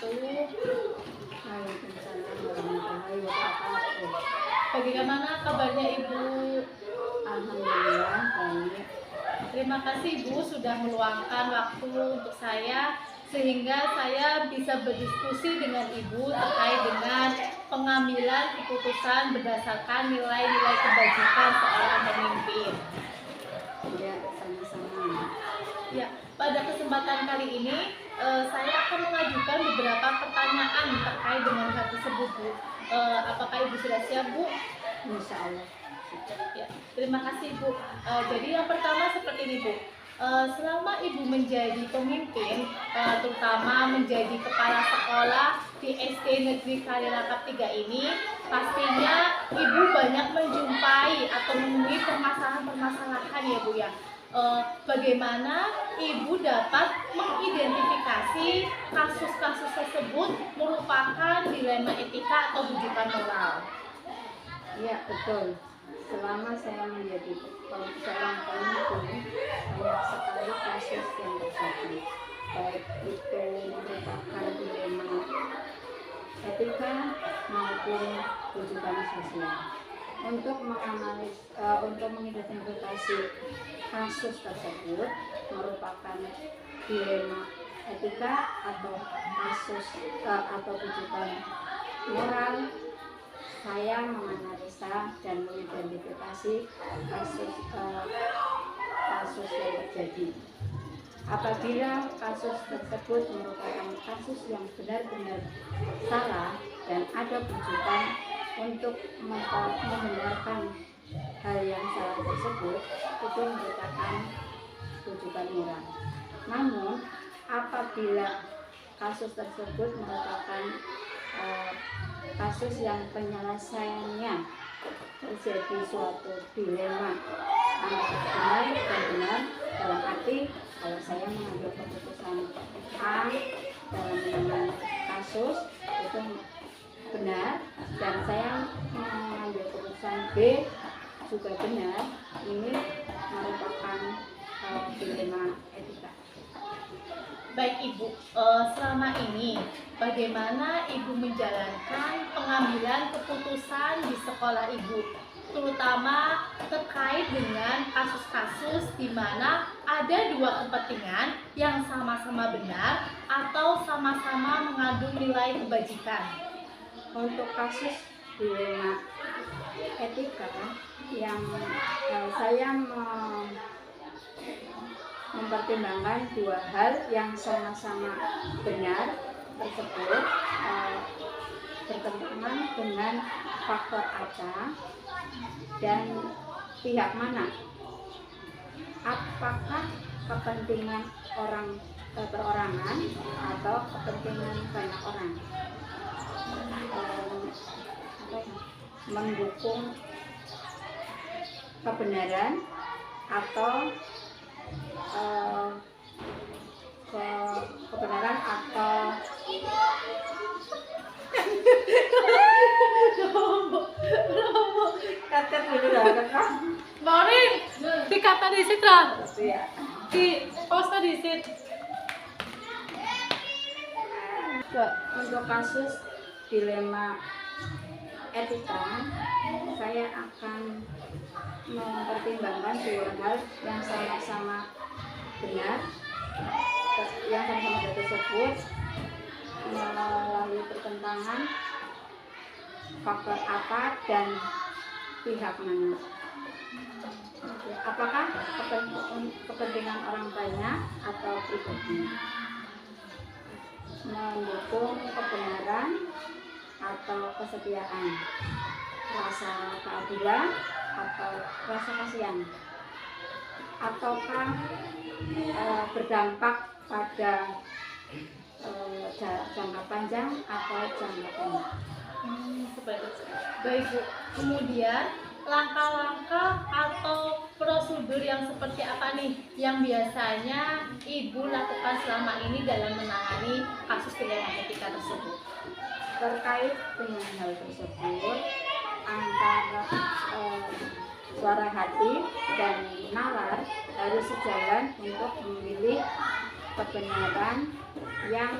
wabarakatuh. Waalaikumsalam warahmatullahi wabarakatuh. Bagaimana kabarnya Ibu? Alhamdulillah baik. Terima kasih Ibu sudah meluangkan waktu untuk saya sehingga saya bisa berdiskusi dengan Ibu terkait dengan pengambilan keputusan berdasarkan nilai-nilai kebajikan seorang pemimpin. Ya, sama-sama. Ya, pada kesempatan kali ini saya akan mengajukan beberapa pertanyaan terkait dengan hal tersebut, Bu. Apakah Ibu sudah siap, Bu? Insya Allah. Ya, terima kasih, Bu. Jadi yang pertama seperti ini, Bu. Selama Ibu menjadi pemimpin, terutama menjadi kepala sekolah di SD Negeri Karirangkap 3 ini, pastinya Ibu banyak menjumpai atau menemui permasalahan-permasalahan ya, Bu ya. Bagaimana Ibu dapat mengidentifikasi kasus-kasus tersebut merupakan dilema etika atau rujukan moral? Ya, betul. Selama saya menjadi seorang pemimpin, banyak sekali kasus yang terjadi. Baik itu merupakan dilema etika maupun rujukan sosial. Untuk mengidentifikasi kasus tersebut merupakan dilema etika atau kasus atau rujukan moral, saya menganalisa dan mengidentifikasi kasus yang terjadi. Apabila kasus tersebut merupakan kasus yang benar-benar salah dan ada rujukan untuk membenarkan hal yang salah tersebut, itu merupakan rujukan moral. Namun apabila kasus tersebut merupakan kasus yang penyelesaiannya terjadi suatu dilema antara benar dan benar, dalam arti kalau saya mengambil keputusan A dalam menangani kasus itu benar dan saya mengambil keputusan B juga benar, ini merupakan dilema etika. Baik Ibu, selama ini bagaimana Ibu menjalankan pengambilan keputusan di sekolah Ibu, terutama terkait dengan kasus-kasus di mana ada dua kepentingan yang sama-sama benar atau sama-sama mengandung nilai kebajikan? Untuk kasus dilema etika yang saya mempertimbangkan dua hal yang sama-sama benar tersebut bertentangan dengan faktor apa dan pihak mana, apakah kepentingan orang perorangan atau kepentingan banyak orang, mendukung kebenaran atau kebenaran atau kata dulu lah kakak. Maureen, dikata di situ lah. Ya. Di posta di situ. Untuk kasus dilema etika, saya akan mempertimbangkan dua hal yang sama-sama benar, yang sama-sama benar tersebut melalui pertentangan faktor apa dan pihak mana. Apakah kepentingan orang banyak atau pribadi, mendukung kebenaran atau kesetiaan, rasa keadilan atau rasa kasihan, ataukah berdampak pada jangka panjang atau jangka pendek. Seperti itu. Baik Bu, kemudian langkah-langkah atau prosedur yang seperti apa nih yang biasanya Ibu lakukan selama ini dalam menangani kasus dilema etika tersebut? Terkait dengan hal tersebut, antara suara hati dan nalar harus sejalan untuk memilih kebenaran yang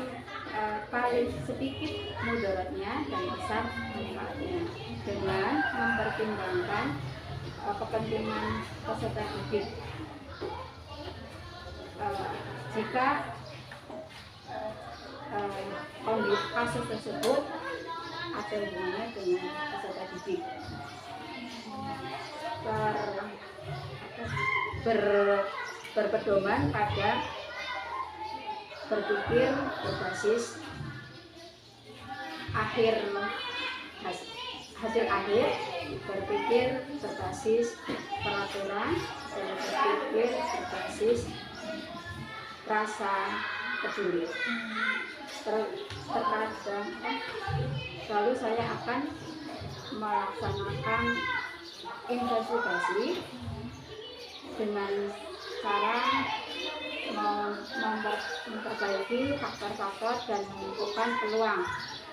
paling sedikit mudaratnya dan besar manfaatnya, dengan mempertimbangkan kepentingan peserta didik. Jika kondisi kasus tersebut ada hubungannya dengan peserta didik, berpedoman pada berpikir berbasis hasil akhir, berpikir berbasis peraturan, dan berpikir berbasis rasa peduli. Terkadang lalu saya akan melaksanakan investigasi dengan cara memperbaiki faktor-faktor dan menentukan peluang.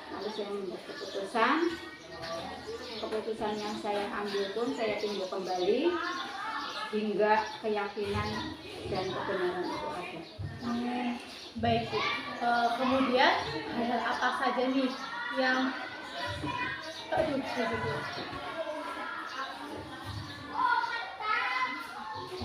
Lalu saya membuat keputusan yang saya ambil pun saya tinjau kembali hingga keyakinan dan kebenaran itu ada. Baik Bu. Kemudian hal apa saja nih yang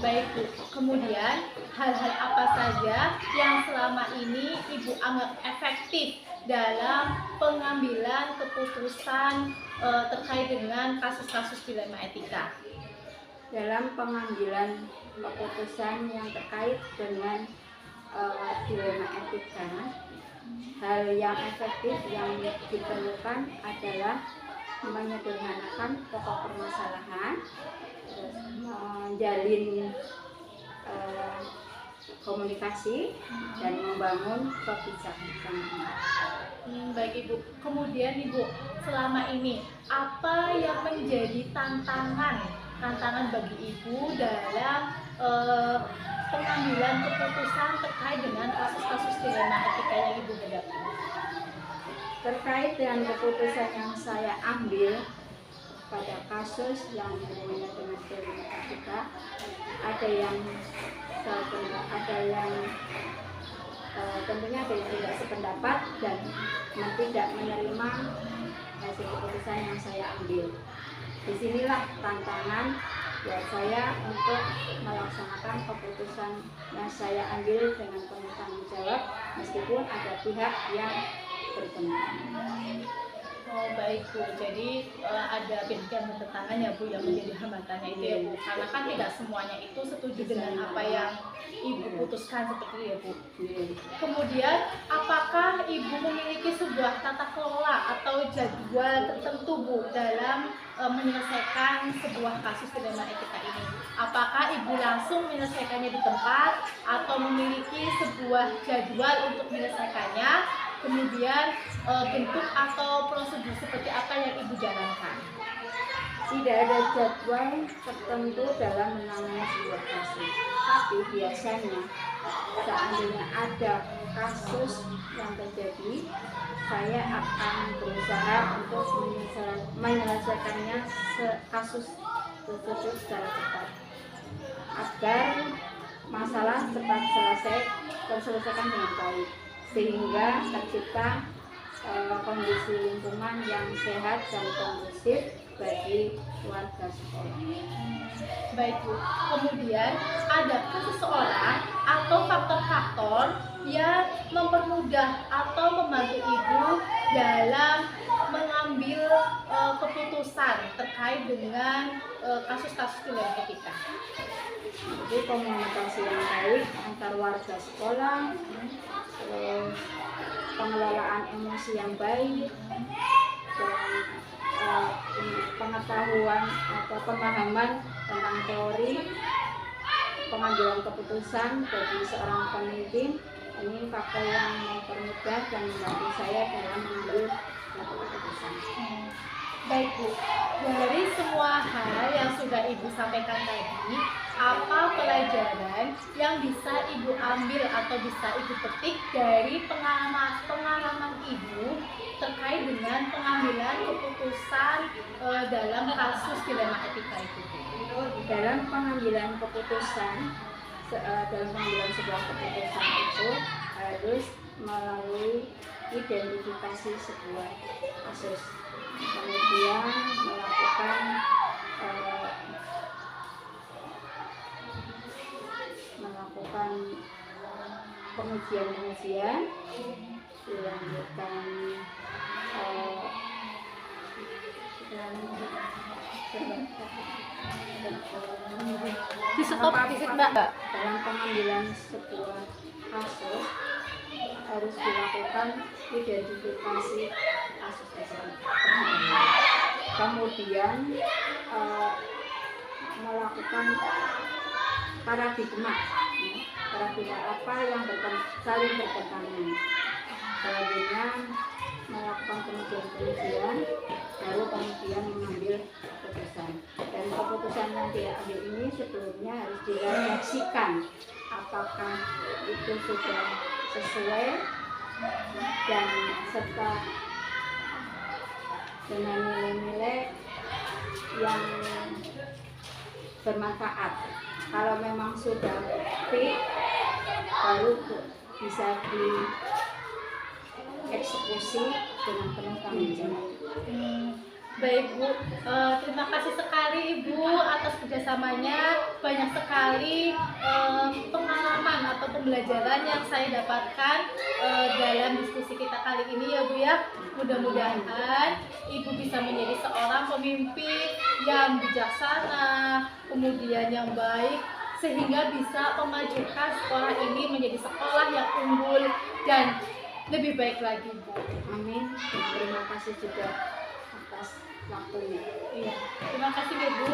Baik Bu. Kemudian hal-hal apa saja yang selama ini Ibu anggap efektif dalam pengambilan keputusan terkait dengan kasus-kasus dilema etika? Dalam pengambilan keputusan yang terkait dengan dilema etika, hal yang efektif yang diperlukan adalah menyederhanakan pokok permasalahan, terus menjalin komunikasi, dan membangun kebijaksanaan. Baik Ibu. Kemudian Ibu, selama ini apa yang menjadi tantangan bagi Ibu dalam pengambilan keputusan terkait dengan kasus-kasus dilema etika yang Ibu hadapi? Terkait dengan keputusan yang saya ambil pada kasus yang berhubungan dengan dilema etika, tentunya ada yang tidak sependapat dan tidak menerima hasil keputusan yang saya ambil. Disinilah tantangan buat saya untuk melaksanakan keputusan yang saya ambil dengan penuh tanggung jawab, meskipun ada pihak yang bertentangan. Oh baik Bu, jadi ada pihak yang bertentangan ya Bu, yang menjadi hambatannya itu ya Bu, karena kan tidak semuanya itu setuju dengan apa yang Ibu putuskan seperti itu ya Bu. Kemudian apakah Ibu memiliki sebuah tata kelola atau jadwal tertentu Bu dalam menyelesaikan sebuah kasus dilema etika ini? Apakah Ibu langsung menyelesaikannya di tempat atau memiliki sebuah jadwal untuk menyelesaikannya? Kemudian bentuk atau prosedur seperti apa yang Ibu jalankan? Tidak ada jadwal tertentu dalam menangani sebuah kasus, tapi biasanya seandainya ada kasus yang terjadi, saya akan berusaha untuk menyelesaikannya kasus tersebut secara cepat, agar masalah cepat terselesaikan dengan baik, sehingga tercipta kondisi lingkungan yang sehat dan kondusif bagi warga sekolah. Baik Bu, kemudian adakah seseorang atau faktor-faktor yang mempermudah atau membantu Ibu dalam mengambil keputusan terkait dengan kasus-kasus dilema etika? Jadi komunikasi yang baik antar warga sekolah, terus pengelolaan emosi yang baik, dan pengetahuan atau pemahaman tentang teori pengambilan keputusan bagi seorang pemimpin. Ini faktor yang mempermudah dan membantu saya dalam mengambil keputusan. Baik Bu, dari semua hal yang sudah Ibu sampaikan tadi, apa pelajaran yang bisa Ibu ambil atau bisa Ibu petik dari pengalaman Ibu terkait dengan pengambilan keputusan dalam kasus dilema etika itu? Dalam pengambilan keputusan, dalam pengambilan sebuah keputusan itu harus melalui identifikasi sebuah kasus, kemudian melakukan pengujian, dilanjutkan Di stop dikit Mbak. dalam pengambilan sebuah kasus harus dilakukan identifikasi kasus tersebut. Kemudian melakukan paradigma apa yang saling bertentangan. Selanjutnya melakukan pengujian, baru kemudian mengambil keputusan. Dan keputusan yang diambil ini sebelumnya harus direfleksikan apakah itu sudah sesuai dan serta dengan nilai-nilai yang bermanfaat. Kalau memang sudah fit, baru bisa dieksekusi dengan penuh tanggung jawab. Baik Bu, terima kasih sekali Ibu atas kerjasamanya. Banyak sekali pengalaman atau pembelajaran yang saya dapatkan dalam diskusi kita kali ini ya Bu ya. Mudah-mudahan Ibu bisa menjadi seorang pemimpin yang bijaksana, kemudian yang baik, sehingga bisa memajukan sekolah ini menjadi sekolah yang unggul dan lebih baik lagi Bu. Amin. Terima kasih juga atas waktunya. Iya. Terima kasih Bu.